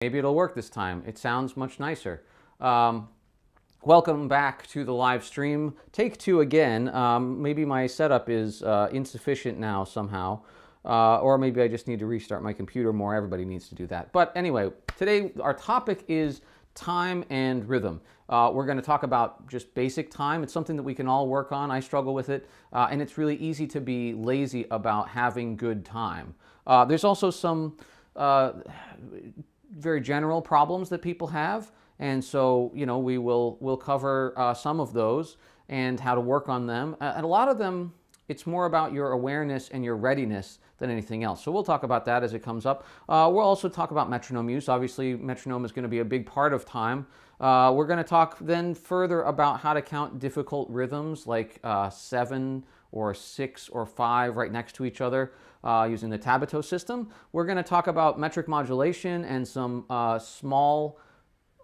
Maybe it'll work this time. It sounds much nicer. Welcome back to the live stream. Take two again. Maybe my setup is insufficient now somehow. Or maybe I just need to restart my computer more. Everybody needs to do that. But anyway, today our topic is time and rhythm. We're going to talk about just basic time. It's something that we can all work on. I struggle with it. And it's really easy to be lazy about having good time. There's also some very general problems that people have, and so we'll cover some of those and how to work on them. And a lot of them, it's more about your awareness and your readiness than anything else. So we'll talk about that as it comes up. We'll also talk about metronome use. Obviously, metronome is going to be a big part of time. We're going to talk then further about how to count difficult rhythms like 7 or 6 or 5 right next to each other using the Tabito system. We're going to talk about metric modulation and some small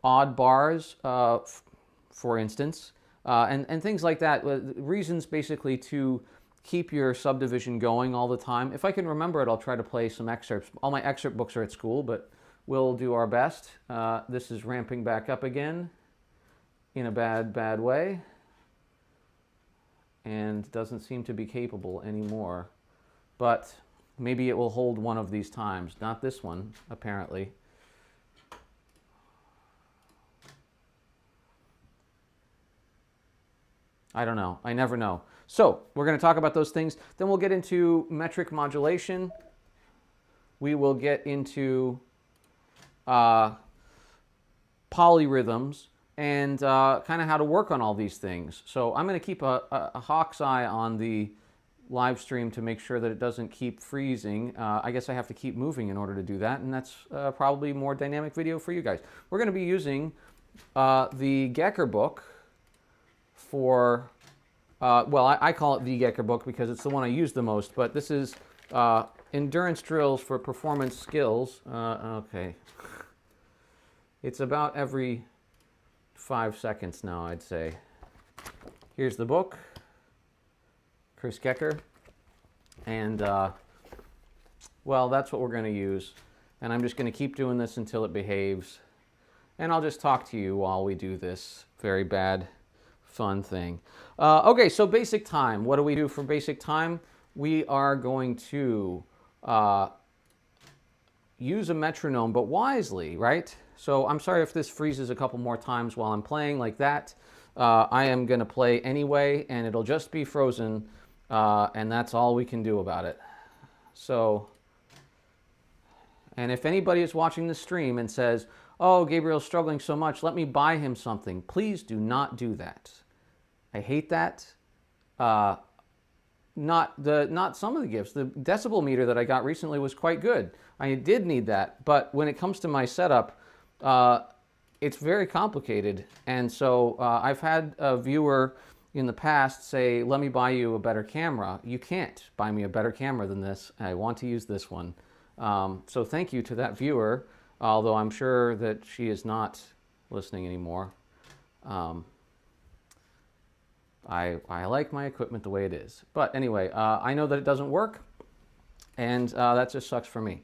odd bars, for instance, and things like that. Reasons basically to keep your subdivision going all the time. If I can remember it, I'll try to play some excerpts. All my excerpt books are at school, but we'll do our best. This is ramping back up again in a bad way, and doesn't seem to be capable anymore. But maybe it will hold one of these times. Not this one, apparently. I don't know. I never know. So we're going to talk about those things. Then we'll get into metric modulation. We will get into polyrhythms and kind of how to work on all these things. So I'm going to keep a hawk's eye on the live stream to make sure that it doesn't keep freezing. I guess I have to keep moving in order to do that, and that's probably more dynamic video for you guys. We're going to be using the Gecker book for, well, I call it the Gecker book because it's the one I use the most, but this is endurance drills for performance skills. Okay. It's about every 5 seconds now, I'd say. Here's the book, Chris Gecker, and well, that's what we're going to use, and I'm just going to keep doing this until it behaves, and I'll just talk to you while we do this very bad fun thing. Okay, so basic time. What do we do for basic time? We are going to use a metronome, but wisely, right? So I'm sorry if this freezes a couple more times while I'm playing like that. I am going to play anyway, and it'll just be frozen, and that's all we can do about it. So, and if anybody is watching the stream and says, oh, Gabriel's struggling so much, let me buy him something, please do not do that. I hate that. Not some of the gifts. The decibel meter that I got recently was quite good. I did need that, but when it comes to my setup, it's very complicated. And so I've had a viewer in the past say, let me buy you a better camera. You can't buy me a better camera than this. I want to use this one. So thank you to that viewer, although I'm sure that she is not listening anymore. I like my equipment the way it is. But anyway, I know that it doesn't work, and that just sucks for me.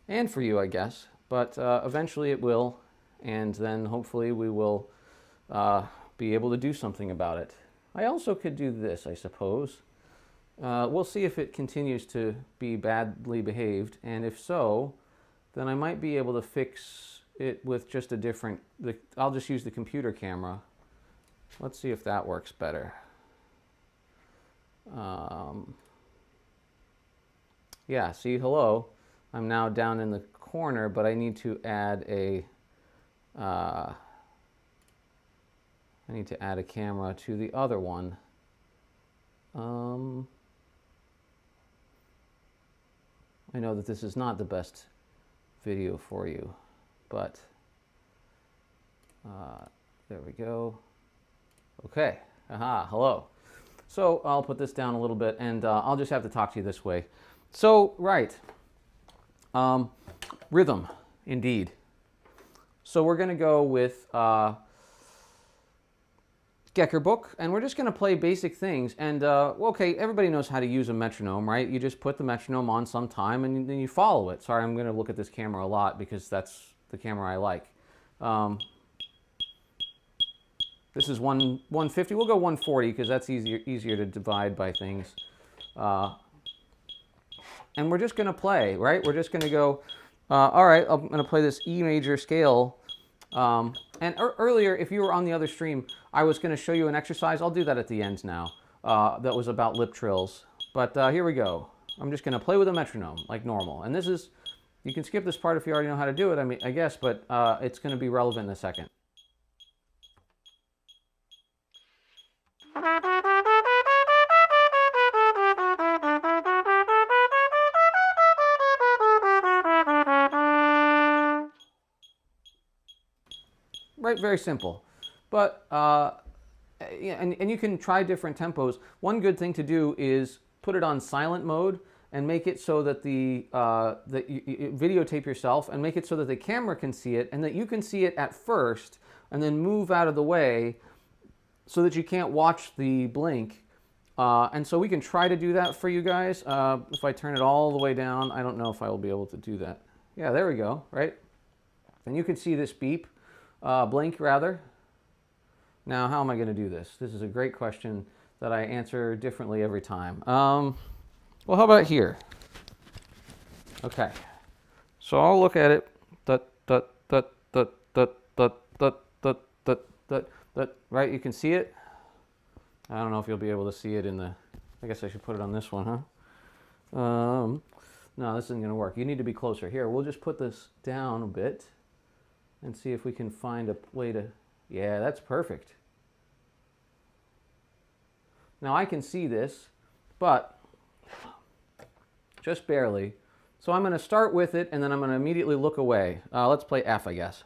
And for you, I guess. But eventually it will, and then hopefully we will be able to do something about it. I also could do this, I suppose. We'll see if it continues to be badly behaved, and if so, then I might be able to fix it with just a different... I'll just use the computer camera. Let's see if that works better. Yeah, see, hello. I'm now down in the corner, but I need to add a camera to the other one. I know that this is not the best video for you, but there we go. Okay, aha, hello. So I'll put this down a little bit, and I'll just have to talk to you this way. So, right, rhythm, indeed. So we're going to go with Gecker book, and we're just going to play basic things. And okay, everybody knows how to use a metronome, right? You just put the metronome on sometime, and then you follow it. Sorry, I'm going to look at this camera a lot because that's the camera I like. This is 150. We'll go 140 because that's easier to divide by things. And we're just going to play, right? We're just going to go, all right, I'm going to play this E major scale. Earlier, if you were on the other stream, I was going to show you an exercise. I'll do that at the end now. That was about lip trills. But here we go. I'm just going to play with a metronome like normal. And this is, you can skip this part if you already know how to do it, I guess, but it's going to be relevant in a second. Right, very simple. But, and you can try different tempos. One good thing to do is put it on silent mode and make it so that you videotape yourself and make it so that the camera can see it and that you can see it at first and then move out of the way so that you can't watch the blink. And so we can try to do that for you guys. If I turn it all the way down, I don't know if I will be able to do that. Yeah, there we go, right? And you can see this beep, blink rather. Now, how am I going to do this? This is a great question that I answer differently every time. Well, how about here? Okay, so I'll look at it. Right, you can see it. I don't know if you'll be able to see it in the. I guess I should put it on this one, huh? No, this isn't going to work. You need to be closer. Here, we'll just put this down a bit and see if we can find a way to. Yeah, that's perfect. Now I can see this, but just barely. So I'm going to start with it, and then I'm going to immediately look away. Let's play F, I guess.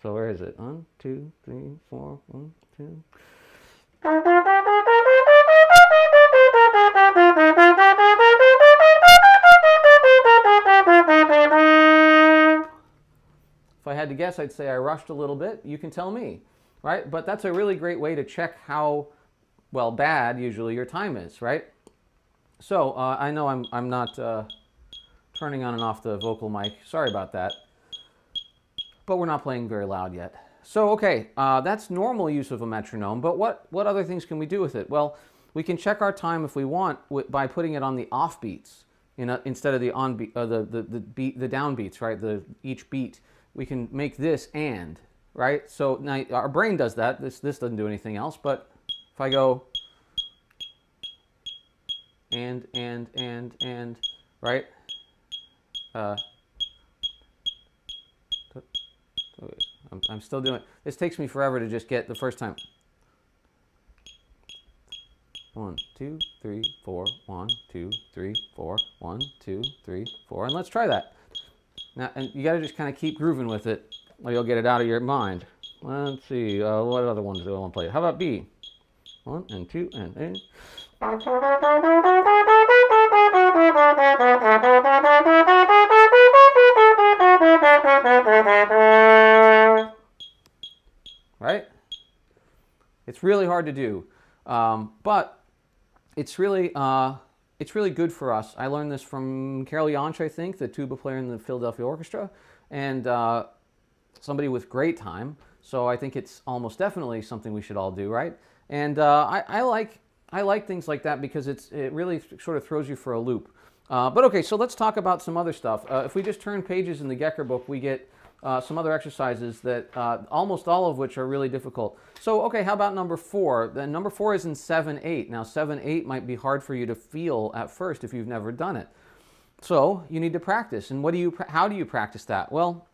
So where is it? 1, 2, 3, 4, 1, 2. If I had to guess, I'd say I rushed a little bit. You can tell me, right? But that's a really great way to check how, well, bad usually your time is, right? So I know I'm not turning on and off the vocal mic. Sorry about that. But we're not playing very loud yet. So, okay, that's normal use of a metronome, but what other things can we do with it? Well, we can check our time if we want by putting it on the off beats, instead of the on beat, the down beats, right? Each beat, we can make this and, right? So now our brain does that. This doesn't do anything else, but if I go and, right? I'm still doing it. This takes me forever to just get the first time. 1, 2, 3, 4, 1, 2, 3, 4, 1, 2, 3, 4, and let's try that. Now, and you got to just kind of keep grooving with it, or you'll get it out of your mind. Let's see, what other ones do I want to play? How about B? 1 and 2 and. Right? It's really hard to do, but it's really good for us. I learned this from Carol Jansch, I think, the tuba player in the Philadelphia Orchestra, and somebody with great time. So I think it's almost definitely something we should all do, right? And I like things like that because it really sort of throws you for a loop. But okay, so let's talk about some other stuff. If we just turn pages in the Gecker book, we get some other exercises that almost all of which are really difficult. So, okay, how about number 4? Then number 4 is in 7/8. Now, 7/8 might be hard for you to feel at first if you've never done it. So you need to practice. And how do you practice that? Well,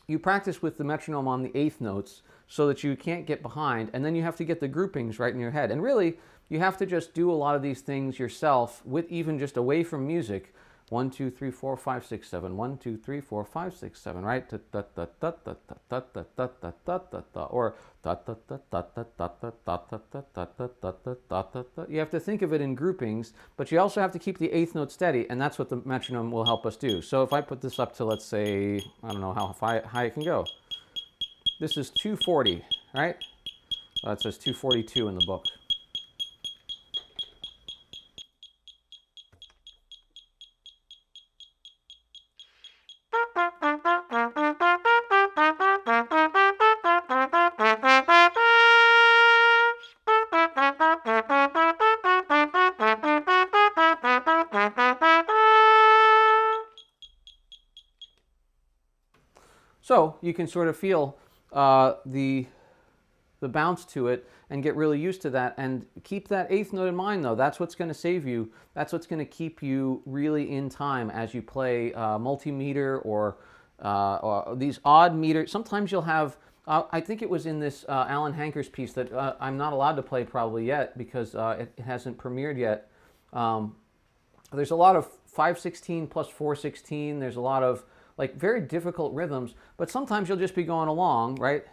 you practice with the metronome on the 8th notes so that you can't get behind, and then you have to get the groupings right in your head. And really, you have to just do a lot of these things yourself, with even just away from music. 1, 2, 3, 4, 5, 6, 7. 1, 2, 3, 4, 5, 6, 7. Right? Or you have to think of it in groupings, but you also have to keep the 8th note steady, and that's what the metronome will help us do. So if I put this up to, let's say, I don't know how high it can go. This is 240, right? It says 242 in the book. So you can sort of feel the bounce to it and get really used to that, and keep that eighth note in mind though. That's what's going to save you. That's what's going to keep you really in time as you play multimeter or these odd meters. Sometimes you'll have, I think it was in this Alan Hanker's piece that I'm not allowed to play probably yet because it hasn't premiered yet. There's a lot of 5/16 plus 4/16. There's a lot of like very difficult rhythms, but sometimes you'll just be going along, right?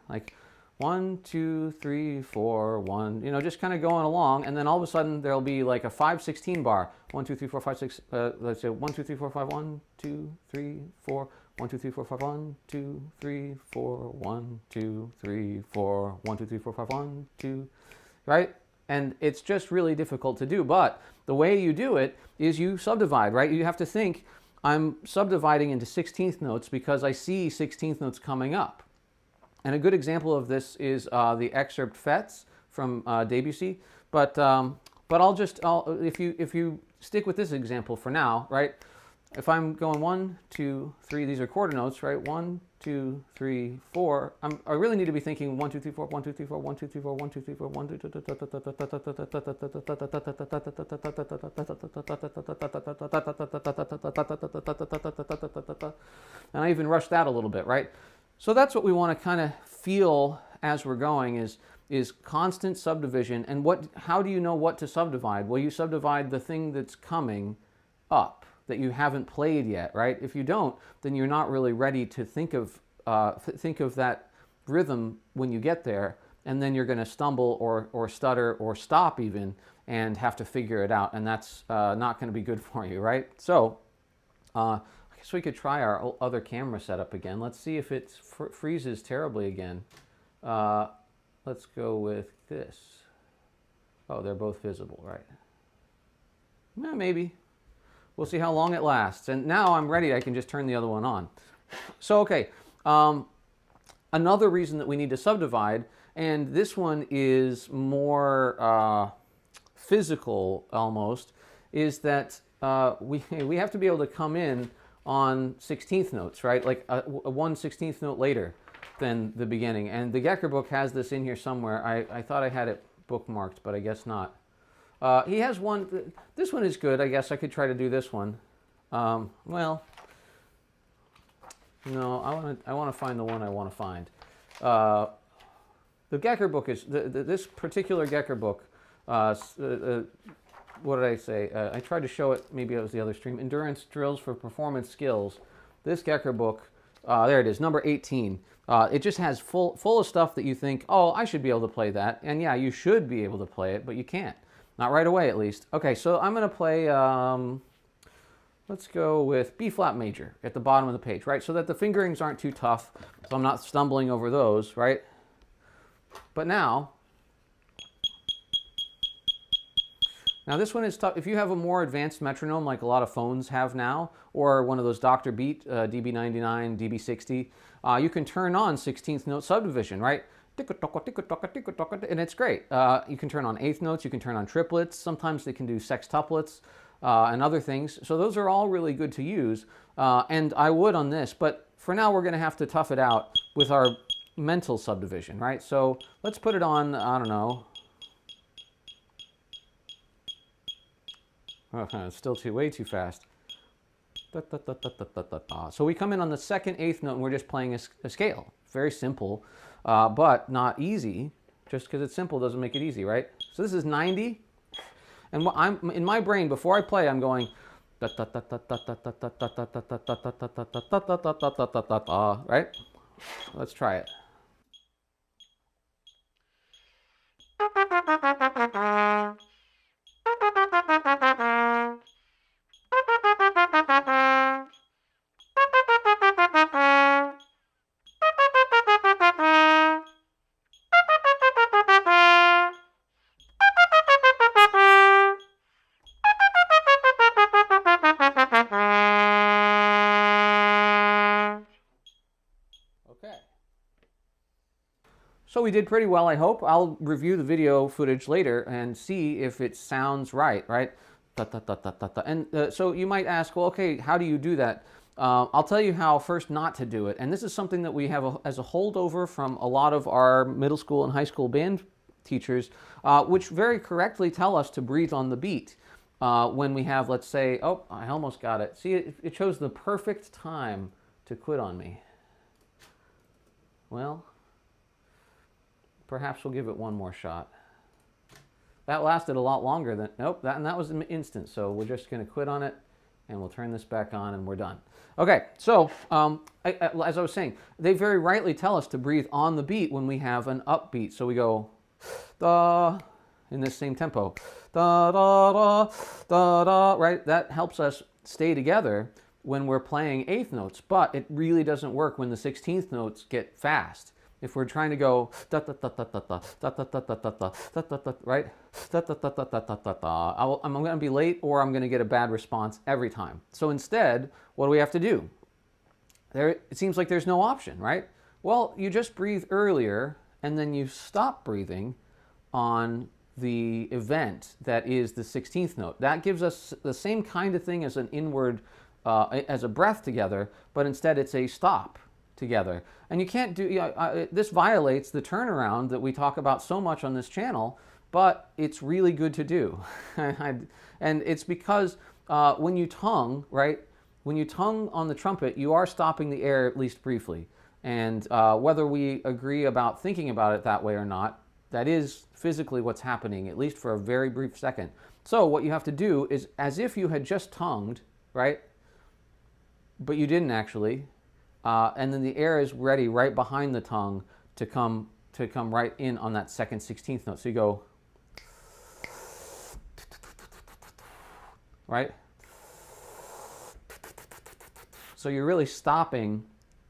Like 1, 2, 3, 4, 1, you know, just kind of going along, and then all of a sudden there'll be like a 5/16 bar. 1, 2, 3, 4, 5, 6. Let's say 1, 2, 3, 4, 5, 1, 2, 3, 4. 1, 2, 3, 4, 5, 1, 2, 3, 4, 1, 2, 3, 4, 1, 2, 3, 4, 5, 1, 2, right? And it's just really difficult to do. But the way you do it is you subdivide, right? You have to think, I'm subdividing into 16th notes because I see 16th notes coming up. And a good example of this is the excerpt Fêtes from Debussy. But if you stick with this example for now, right? If I'm going 1, 2, 3, these are quarter notes, right? 1, 2, 3, 4. I really need to be thinking 1, 2, 3, 4, 1, 2, 3, 4, 1, 2, 3, 4, 1, 2, 3, 4, 1, 2, 3, 4, and I even rush that a little bit, right? So that's what we want to kind of feel as we're going is constant subdivision. And how do you know what to subdivide? Well, you subdivide the thing that's coming up that you haven't played yet, right? If you don't, then you're not really ready to think of that rhythm when you get there, and then you're going to stumble or stutter or stop even and have to figure it out, and that's not going to be good for you, right? So I guess we could try our other camera setup again. Let's see if it freezes terribly again. Let's go with this. Oh, they're both visible, right? Yeah, maybe. We'll see how long it lasts. And now I'm ready. I can just turn the other one on. So, okay. Another reason that we need to subdivide, and this one is more physical almost, is that we have to be able to come in on 16th notes, right? Like a 1/16th note later than the beginning. And the Gecker book has this in here somewhere. I thought I had it bookmarked, but I guess not. He has one. This one is good. I guess I could try to do this one. Well, no. I want to find the one I want to find. The Gecker book is this particular Gecker book. What did I say? I tried to show it. Maybe it was the other stream. Endurance drills for performance skills. This Gecker book. There it is, number 18. It just has full of stuff that you think, oh, I should be able to play that. And yeah, you should be able to play it, but you can't. Not right away, at least. Okay, so I'm going to play, let's go with B flat major at the bottom of the page, right? So that the fingerings aren't too tough, so I'm not stumbling over those, right? But now this one is tough. If you have a more advanced metronome like a lot of phones have now, or one of those Dr. Beat, DB99, DB60, you can turn on 16th note subdivision, right? And it's great. You can turn on eighth notes, you can turn on triplets, sometimes they can do sextuplets and other things. So those are all really good to use, and I would on this, but for now we're going to have to tough it out with our mental subdivision, right? So let's put it on, I don't know. Okay, it's still way too fast. So we come in on the second eighth note and we're just playing a scale. Very simple, but not easy. Just because it's simple doesn't make it easy, right? So this is 90. And I'm in my brain, before I play, I'm going, right? Let's try it. So we did pretty well, I hope. I'll review the video footage later and see if it sounds right? And so you might ask, well, okay, how do you do that? I'll tell you how first not to do it. And this is something that we have as a holdover from a lot of our middle school and high school band teachers, which very correctly tell us to breathe on the beat. When we have, let's say, oh, I almost got it. See, it chose the perfect time to quit on me. Well, perhaps we'll give it one more shot. That lasted a lot longer than, nope, that was an instant. So we're just going to quit on it, and we'll turn this back on, and we're done. Okay, so as I was saying, they very rightly tell us to breathe on the beat when we have an upbeat. So we go, da, in this same tempo. Da, da, da, da, da, right? That helps us stay together when we're playing eighth notes, but it really doesn't work when the 16th notes get fast. If we're trying to go da da da da da da da da da da da da da da da, right? Da da da da da da da da. I'm going to be late, or I'm going to get a bad response every time. So instead, what do we have to do? It seems like there's no option, right? Well, you just breathe earlier, and then you stop breathing on the event that is the 16th note. That gives us the same kind of thing as an inward, as a breath together, but instead it's a stop together. And you can't do, this violates the turnaround that we talk about so much on this channel, but it's really good to do. And it's because when you tongue, right, when you tongue on the trumpet, you are stopping the air at least briefly. And whether we agree about thinking about it that way or not, that is physically what's happening, at least for a very brief second. So what you have to do is, as if you had just tongued, right, but you didn't actually, and then the air is ready right behind the tongue to come right in on that second 16th note. So you go, right? So you're really stopping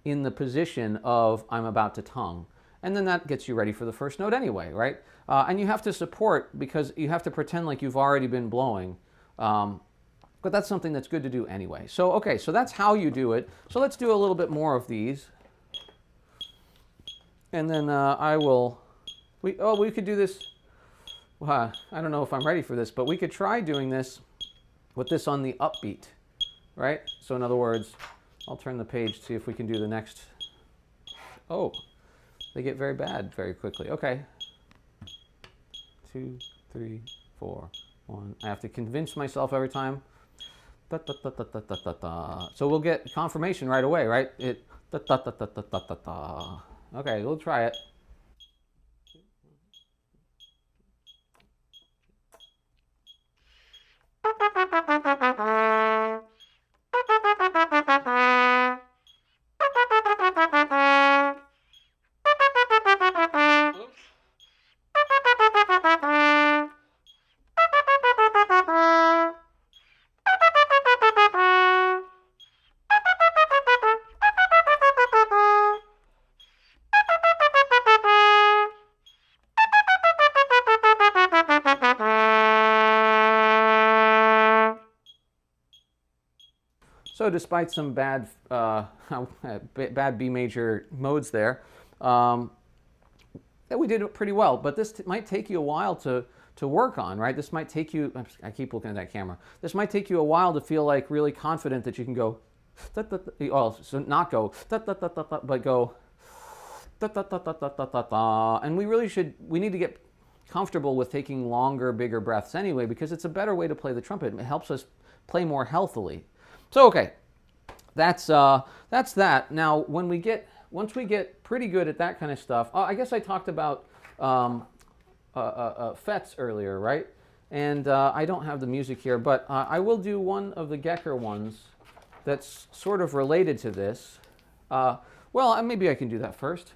in the position of I'm about to tongue. And then that gets you ready for the first note anyway, right? And you have to support, because you have to pretend like you've already been blowing. But that's something that's good to do anyway. So, okay, so that's how you do it. So let's do a little bit more of these. And then we could do this. I don't know if I'm ready for this, but we could try doing this with this on the upbeat, right? So in other words, I'll turn the page, see if we can do the next. Oh, they get very bad very quickly. Okay. 2, 3, 4, 1. I have to convince myself every time. Da, da, da, da, da, da, da, da. So we'll get confirmation right away, right? It da, da, da, da, da, da, da, da. Okay, we'll try it. So despite some bad B major modes there, we did it pretty well. But this might take you a while to work on, right? This might take you, I keep looking at that camera. This might take you a while to feel like really confident that you can go, oh, so not go, but go, and we need to get comfortable with taking longer, bigger breaths anyway, because it's a better way to play the trumpet. It helps us play more healthily. So okay, that's that. Now, once we get pretty good at that kind of stuff, I guess I talked about fets earlier, right? And I don't have the music here, but I will do one of the Gecker ones that's sort of related to this. Well, maybe I can do that first.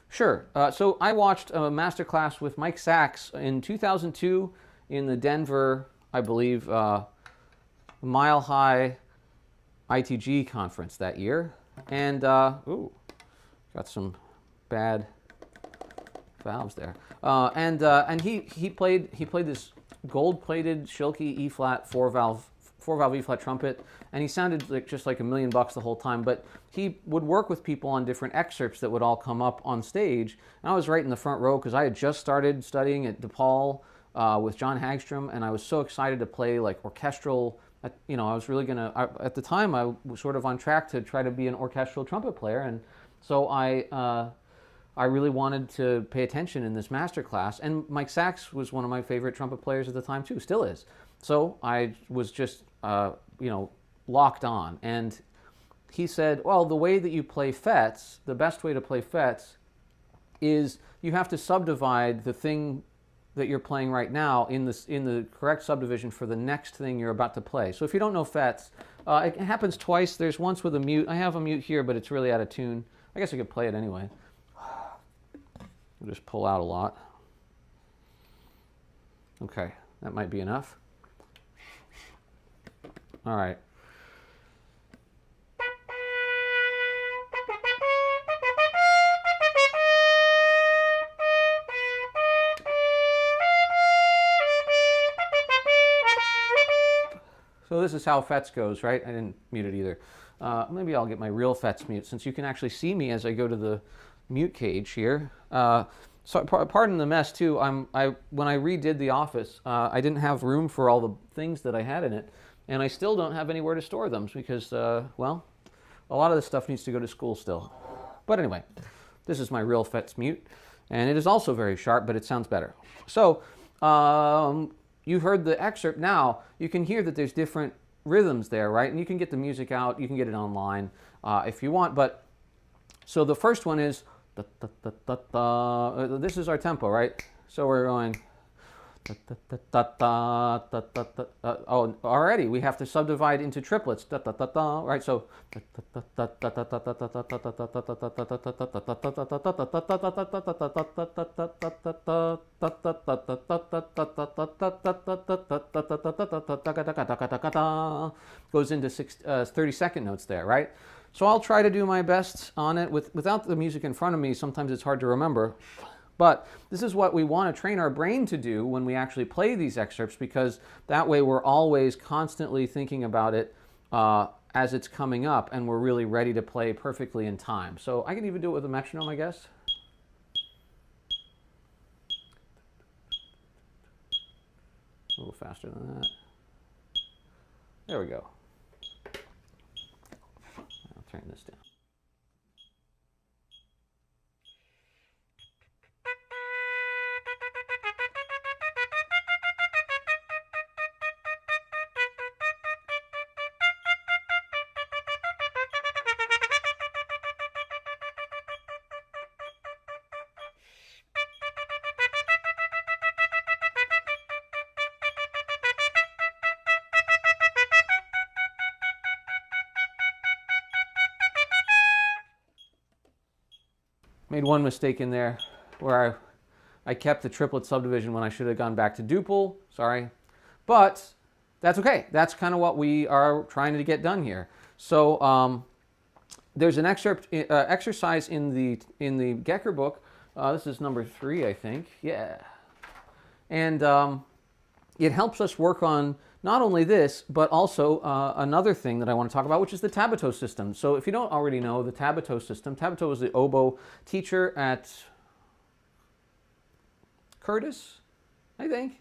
Sure. So I watched a masterclass with Mike Sachs in 2002 in the Denver, I believe, Mile High ITG conference that year, and got some bad valves there. And he played this gold-plated Schilke E flat four valve E flat trumpet, and he sounded like just like $1 million the whole time. But he would work with people on different excerpts that would all come up on stage, and I was right in the front row because I had just started studying at DePaul with John Hagstrom, and I was so excited to play like orchestral you know, I was really gonna. At the time, I was sort of on track to try to be an orchestral trumpet player, and so I really wanted to pay attention in this master class. And Mike Sachs was one of my favorite trumpet players at the time too, still is. So I was just, you know, locked on. And he said, well, the way that you play fets, the best way to play fets is you have to subdivide the thing that you're playing right now in the correct subdivision for the next thing you're about to play. So if you don't know fets, it happens twice. There's once with a mute. I have a mute here, but it's really out of tune. I guess I could play it anyway. I'll just pull out a lot. Okay, that might be enough. All right. So this is how fets goes, right? I didn't mute it either. Maybe I'll get my real fets mute, since you can actually see me as I go to the mute cage here. So pardon the mess too. When I redid the office, I didn't have room for all the things that I had in it, and I still don't have anywhere to store them because, well, a lot of this stuff needs to go to school still. But anyway, this is my real fets mute, and it is also very sharp, but it sounds better. So you heard the excerpt. Now you can hear that there's different rhythms there, right? And you can get the music out. You can get it online if you want. But so the first one is da, da, da, da, da. This is our tempo, right? So we're going. Da, da, da, da, da, da, da, da. Oh, already we have to subdivide into triplets. Da, da, da, da, right? So goes into 30-second notes there, right? So I'll try to do my best on it without the music in front of me. Sometimes it's hard to remember. But this is what we want to train our brain to do when we actually play these excerpts, because that way we're always constantly thinking about it as it's coming up, and we're really ready to play perfectly in time. So I can even do it with a metronome, I guess. A little faster than that. There we go. I'll turn this down. Made one mistake in there where I kept the triplet subdivision when I should have gone back to duple. Sorry. But that's okay. That's kind of what we are trying to get done here. So there's an exercise in the Gecker book. This is number 3, I think. Yeah. And it helps us work on not only this, but also another thing that I want to talk about, which is the Tabito system. So if you don't already know the Tabito system, Tabito was the oboe teacher at Curtis, I think,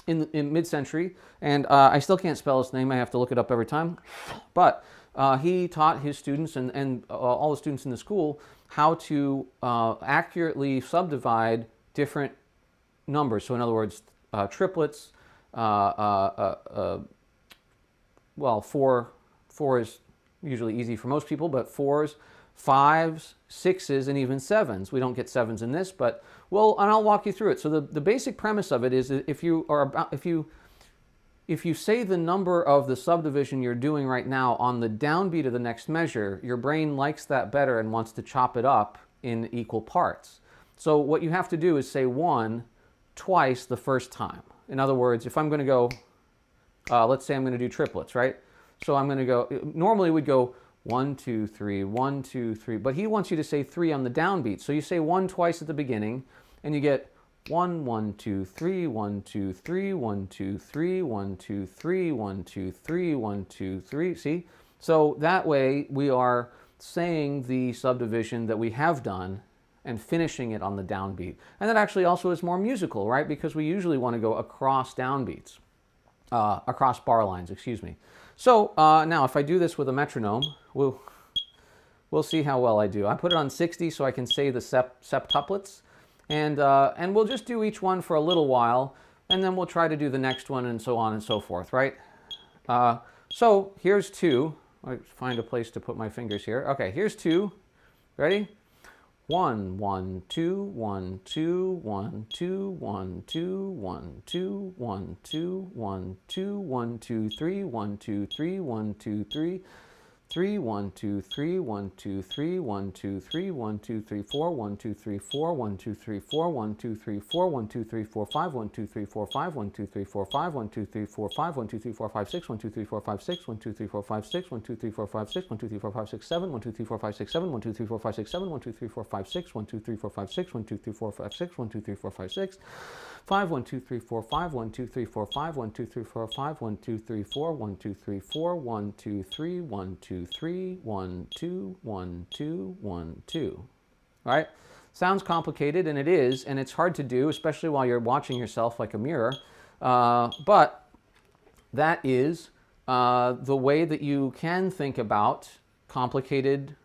in mid-century. And I still can't spell his name. I have to look it up every time. But he taught his students and all the students in the school how to accurately subdivide different numbers. So in other words, triplets. Well, four is usually easy for most people, but 4s, 5s, 6s, and even 7s. We don't get 7s in this, but and I'll walk you through it. So the basic premise of it is that if you say the number of the subdivision you're doing right now on the downbeat of the next measure, your brain likes that better and wants to chop it up in equal parts. So what you have to do is say 1 twice the first time. In other words, if I'm going to go, let's say I'm going to do triplets, right? So I'm going to go, normally we'd go 1, 2, 3, 1, 2, 3, but he wants you to say 3 on the downbeat. So you say 1 twice at the beginning, and you get 1, 1, 2, 3, 1, 2, 3, 1, 2, 3, 1, 2, 3, 1, 2, 3, 1, 2, 3. See? So that way we are saying the subdivision that we have done and finishing it on the downbeat. And that actually also is more musical, right? Because we usually want to go across downbeats. across bar lines, excuse me. So now if I do this with a metronome, we'll see how well I do. I put it on 60 so I can say the septuplets, and we'll just do each one for a little while, and then we'll try to do the next one, and so on and so forth, right? So here's 2. I'll find a place to put my fingers here. Okay, here's 2. Ready? 1, 1, 2, 1, 2, 1, 2, 1, 2, 1, 2, 1, 2, 1, 2, 1, 2, 3, 1, 2, 3, 1, 2, 3. 3, 1, 2, 3, 1, 2, 3, 1, 2, 3, 1, 2, 3, 4, 1, 2, 3, 4, 1, 2, 3, 4, 1, 2, 3, 4, 1, 2, 3, 4, 5, 1, 2, 3, 4, 5, 1, 2, 3, 4, 5, 1, 2, 3, 4, 5, 1, 2, 3, 4, 5, 6, 1, 2, 3, 4, 5, 6, 1, 2, 3, 4, 5, 6, 1, 2, 3, 4, 5, 6, 1, 2, 3, 4, 5, 6, 7, 1, 2, 3, 4, 5, 6, 7, 1, 2, 3, 4, 5, 6, 7, 1, 2, 3, 4, 5, 6, 1, 2, 3, 4, 5, 6, 1, 2, 3, 4, 5, 6, 1, 2, 3, 4, 5, 6. 5, 1, 2, 3, 4, 5, 1, 2, 3, 4, 5, 1, 2, 3, 4, 5, 1, 2, 3, 4, 1, 2, 3, 4, 1, 2, 3, 1, 2, 3, 1, 2, 1, 2, 1, 2. All right? Sounds complicated, and it is, and it's hard to do, especially while you're watching yourself like a mirror. But that is the way that you can think about complicated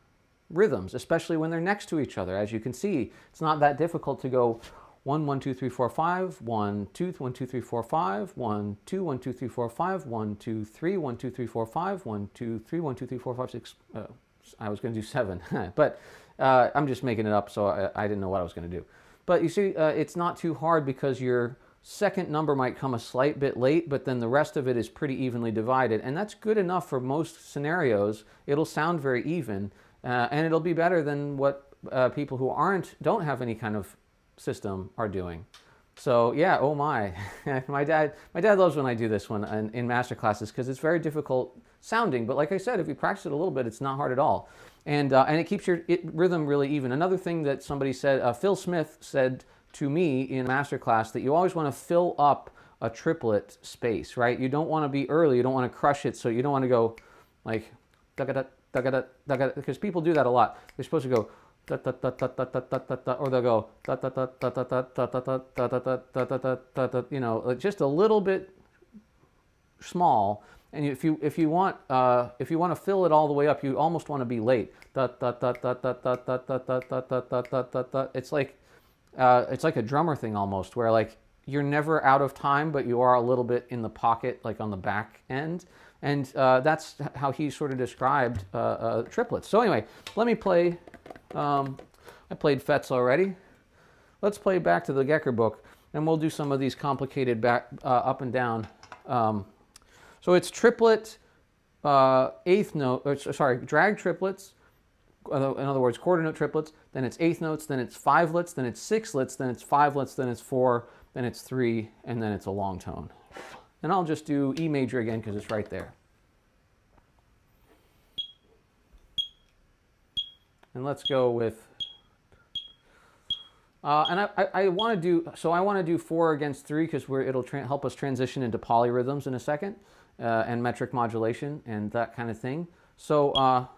rhythms, especially when they're next to each other. As you can see, it's not that difficult to go 1, 1, 2, 3, 4, 5, 1, 2, 1, 2, 3, 4, 5, 1, 2, 1, 2, 3, 4, 5, 1, 2, 3, 1, 2, 3, 4, 5, 1, 2, 3, 1, 2, 3, 4, 5, 6. I was going to do 7, but I'm just making it up, so I didn't know what I was going to do. But you see, it's not too hard because your second number might come a slight bit late, but then the rest of it is pretty evenly divided, and that's good enough for most scenarios. It'll sound very even, and it'll be better than what people who don't have any kind of system are doing. So yeah, oh my. my dad loves when I do this one in master classes because it's very difficult sounding, but like I said, if you practice it a little bit, it's not hard at all, and it keeps your rhythm really even. Another thing that somebody said, Phil Smith said to me in master class, that you always want to fill up a triplet space, right? You don't want to be early, you don't want to crush it, so you don't want to go like da-ga-da, da-ga-da, da-ga-da, because people do that a lot. They're supposed to go or they'll go you know, just a little bit small. And if you want to fill it all the way up, you almost want to be late. It's like a drummer thing almost, where like you're never out of time, but you are a little bit in the pocket, like on the back end. And that's how he sort of described triplets. So anyway, let me play. I played Fets already. Let's play back to the Gecker book, and we'll do some of these complicated back up and down. So it's triplet, eighth note, drag triplets. In other words, quarter note triplets. Then it's eighth notes. Then it's fivelets. Then it's sixlets. Then it's fivelets. Then it's 4. Then it's 3, and then it's a long tone. And I'll just do E major again because it's right there. And let's go with, and I want to do 4 against 3 because it'll help us transition into polyrhythms in a second, and metric modulation and that kind of thing. So I'm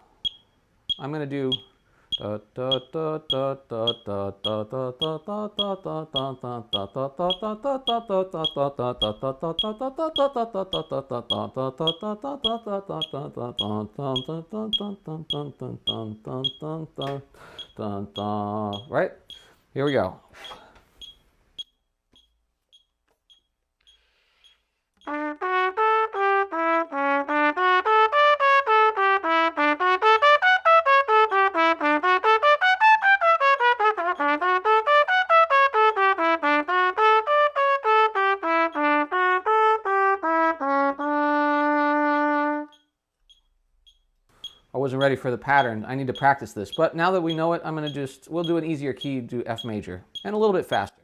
going to do. Right? Here we go. I wasn't ready for the pattern. I need to practice this. But now that we know it, we'll do an easier key, do F major, and a little bit faster.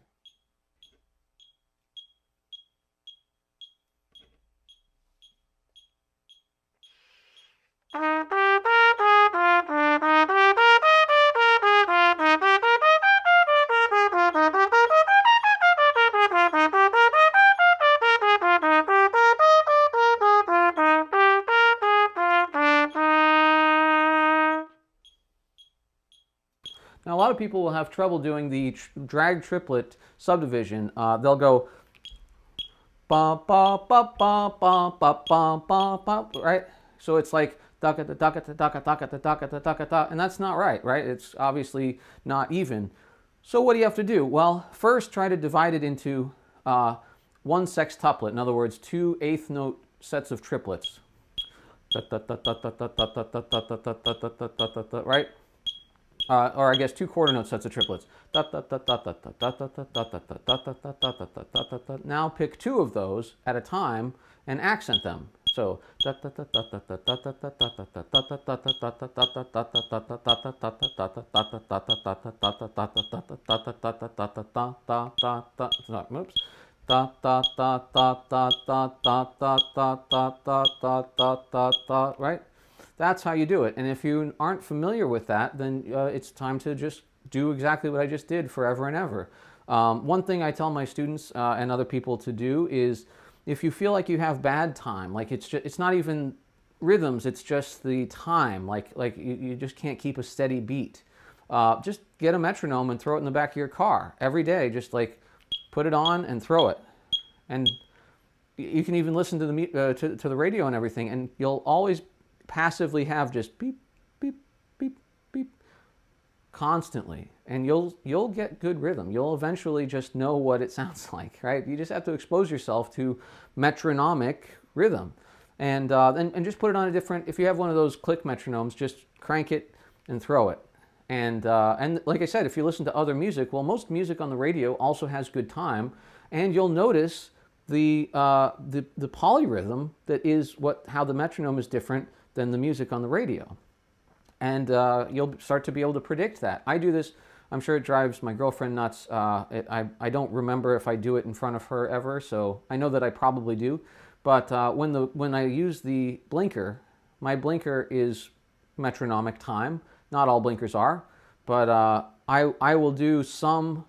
Now, a lot of people will have trouble doing the drag triplet subdivision. They'll go ba ba ba ba ba ba ba ba ba, right? So it's like da da da da da da da da da da da, and that's not right, right? It's obviously not even. So what do you have to do? Well, first try to divide it into one sextuplet. In other words, two eighth note sets of triplets. Right? Or I guess two quarter note sets of triplets. Now pick two of those at a time and accent them. So oops. Da da da da da da da da da da da da da da, right? That's how you do it. And if you aren't familiar with that, then it's time to just do exactly what I just did forever and ever. One thing I tell my students and other people to do is, if you feel like you have bad time, like it's not even rhythms, it's just the time, like you just can't keep a steady beat. Just get a metronome and throw it in the back of your car every day. Just like put it on and throw it, and you can even listen to the radio and everything, and you'll always passively have just beep beep beep beep constantly, and you'll get good rhythm. You'll eventually just know what it sounds like, right? You just have to expose yourself to metronomic rhythm, and just put it on a different. If you have one of those click metronomes, just crank it and throw it. And like I said, if you listen to other music, well, most music on the radio also has good time, and you'll notice the polyrhythm that is how the metronome is different than the music on the radio, and you'll start to be able to predict that. I do this. I'm sure it drives my girlfriend nuts. I don't remember if I do it in front of her ever, so I know that I probably do. But when I use the blinker, my blinker is metronomic time. Not all blinkers are, but I will do some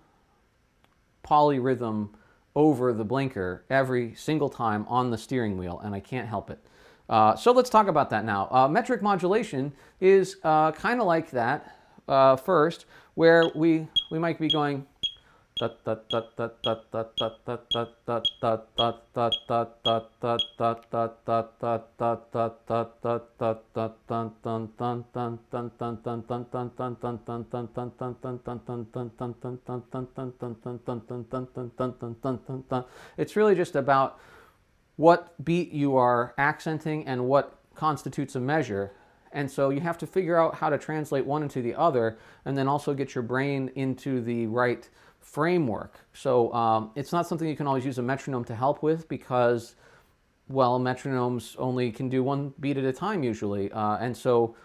polyrhythm over the blinker every single time on the steering wheel, and I can't help it. So let's talk about that now. Metric modulation is kind of like that first, where we might be going. It's really just about what beat you are accenting and what constitutes a measure. And so you have to figure out how to translate one into the other, and then also get your brain into the right framework. So it's not something you can always use a metronome to help with, because, well, metronomes only can do one beat at a time usually. And so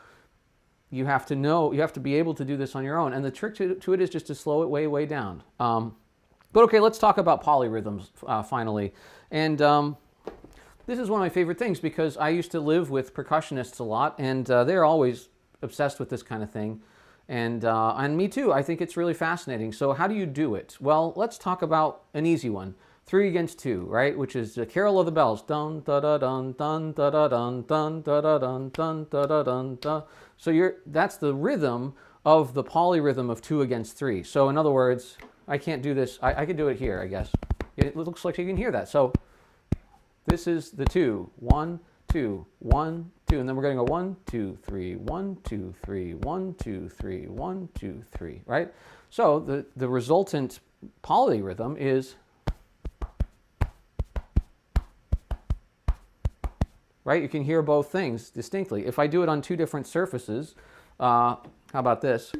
you have to be able to do this on your own. And the trick to it is just to slow it way, way down. But okay, let's talk about polyrhythms finally. And this is one of my favorite things, because I used to live with percussionists a lot, and they're always obsessed with this kind of thing. And me too. I think it's really fascinating. So how do you do it? Well, let's talk about an easy one. 3 against 2, right? Which is the Carol of the Bells. Dun da da dun dun da da dun dun da da dun dun da da dun da. So that's the rhythm of the polyrhythm of 2 against 3. So in other words, I can't do this. I can do it here, I guess. It looks like you can hear that. So this is the 2. 1, 2, 1, 2, and then we're going to go 1, 2, 3, 1, 2, 3, 1, 2, 3, 1, 2, 3, right? So the resultant polyrhythm is, right? You can hear both things distinctly. If I do it on 2 different surfaces, how about this?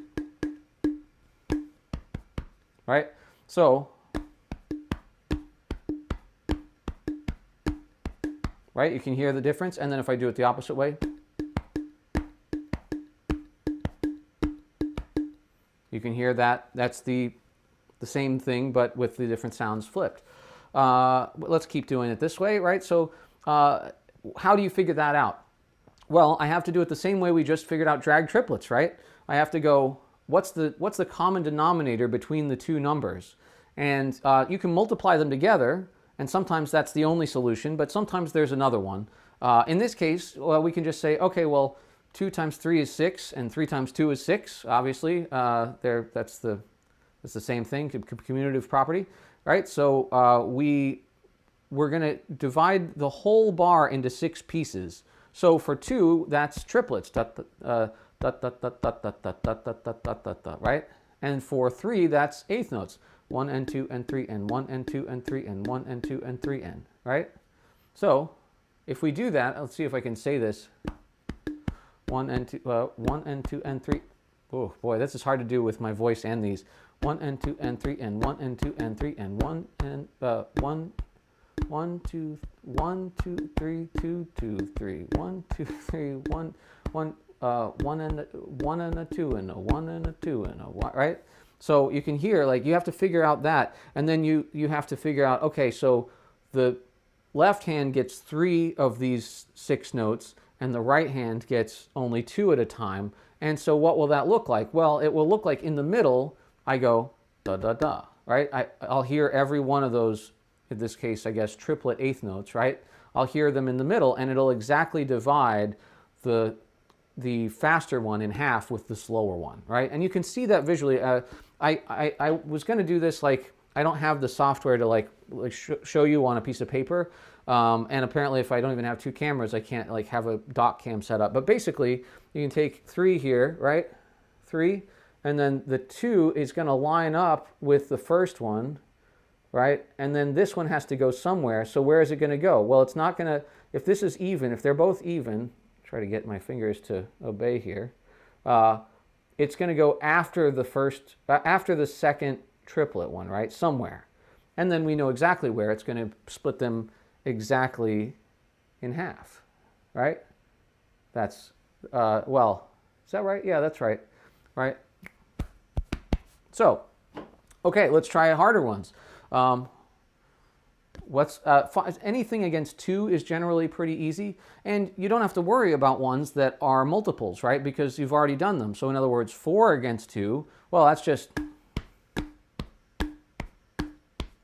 Right? So, right? You can hear the difference. And then if I do it the opposite way, you can hear that. That's the same thing, but with the different sounds flipped. Let's keep doing it this way, right? So how do you figure that out? Well, I have to do it the same way we just figured out drag triplets, right? I have to go, what's the common denominator between the 2 numbers? And you can multiply them together, and sometimes that's the only solution, but sometimes there's another one. In this case, well, we can just say, okay, well, 2 times 3 is 6, and 3 times 2 is 6, obviously. That's the same thing, commutative property, right? So we we're going to divide the whole bar into 6 pieces. So for 2, that's triplets, right? And for 3, that's eighth notes, 1 and 2 and 3 and 1 and 2 and 3 and 1 and 2 and 3 and, right? So if we do that, let's see if I can say this. 1 and 2, 1 and 2 and 3. Oh boy, this is hard to do with my voice and these. 1 and 2 and 3 and 1 and 2 and 3 and 1 and 1 1 2 1 2 3 2 2 3 1 2 3 1 1 1 and 1 and a 2 and a 1 and a 2 and a 1, right? So you can hear, like, you have to figure out that, and then you have to figure out, okay, so the left hand gets 3 of these 6 notes and the right hand gets only 2 at a time. And so what will that look like? Well, it will look like in the middle I go da da da, right? I'll hear every one of those, in this case I guess triplet eighth notes, right? I'll hear them in the middle, and it'll exactly divide the faster one in half with the slower one, right? And you can see that visually. I was going to do this, like, I don't have the software to show you on a piece of paper, and apparently if I don't even have 2 cameras, I can't like have a dock cam set up. But basically, you can take 3 here, right? 3, and then the 2 is going to line up with the first one, right? And then this one has to go somewhere. So where is it going to go? Well, it's not going to, if this is even, if they're both even, try to get my fingers to obey here, it's going to go after the first, after the second triplet one, right? Somewhere. And then we know exactly where. It's going to split them exactly in half, right? That's, well, is that right? Yeah, that's right, right? So, okay, let's try harder ones. Anything against 2 is generally pretty easy, and you don't have to worry about ones that are multiples, right? Because you've already done them. So in other words, 4 against 2, well, that's just,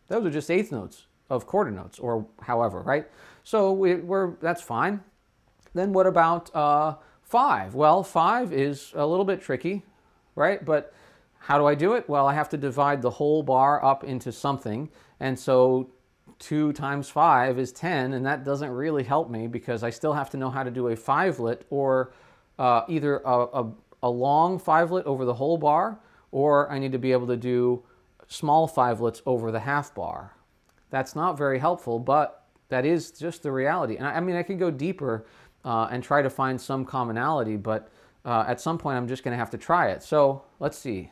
those are just eighth notes of quarter notes, or however, right? So that's fine. Then what about 5? Well, 5 is a little bit tricky, right? But how do I do it? Well, I have to divide the whole bar up into something, and so 2 times 5 is 10, and that doesn't really help me because I still have to know how to do a 5-let, or either a long 5-let over the whole bar, or I need to be able to do small 5-lets over the half bar. That's not very helpful, but that is just the reality. And I mean, I can go deeper and try to find some commonality, but at some point I'm just going to have to try it. So let's see.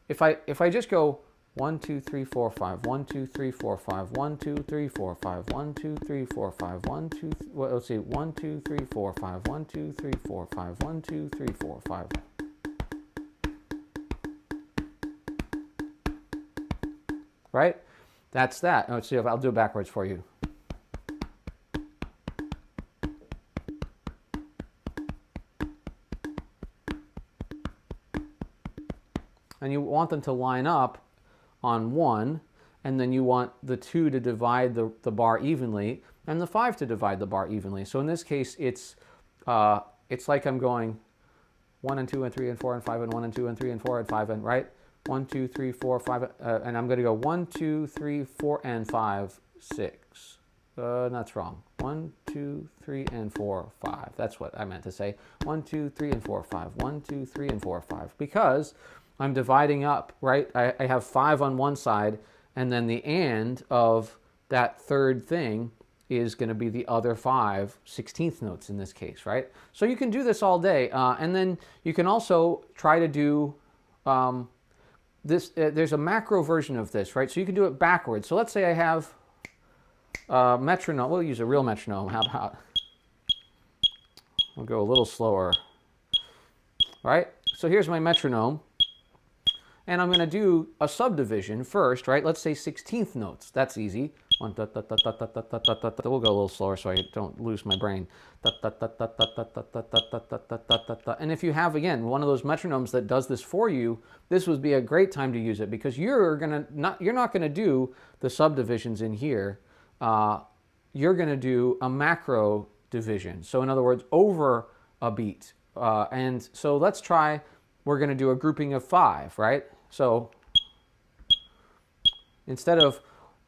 If I just go 1 2 3 4 5 1 2 3 4 5 1 2 3 4 5 1 2 3 4 5 1 2 well, let's see, 1 2 3 4 5 1 2 3 4 5 1 2 3 4 5. Right? That's that. Let's see if I'll do it backwards for you. And you want them to line up on 1, and then you want the 2 to divide the bar evenly, and the 5 to divide the bar evenly. So in this case, it's like I'm going 1 and 2 and 3 and 4 and 5 and 1 and 2 and 3 and 4 and 5 and, right? 1 2 3 4 5, and I'm going to go 1 2 3 4 and 5 6. That's wrong. 1 2 3 and 4 5. That's what I meant to say. 1 2 3 and 4 5. 1 2 3 and 4 5. Because I'm dividing up, right? I have 5 on one side, and then the and of that third thing is going to be the other 5 16th notes in this case, right? So you can do this all day, and then you can also try to do this. There's a macro version of this, right? So you can do it backwards. So let's say I have a metronome. We'll use a real metronome. How about? I'll go a little slower, right? So here's my metronome. And I'm going to do a subdivision first, right? Let's say 16th notes. That's easy. We'll go a little slower so I don't lose my brain. And if you have, again, one of those metronomes that does this for you, this would be a great time to use it, because you're not going to do the subdivisions in here. You're going to do a macro division. So in other words, over a beat. And so let's try. We're going to do a grouping of 5, right? So instead of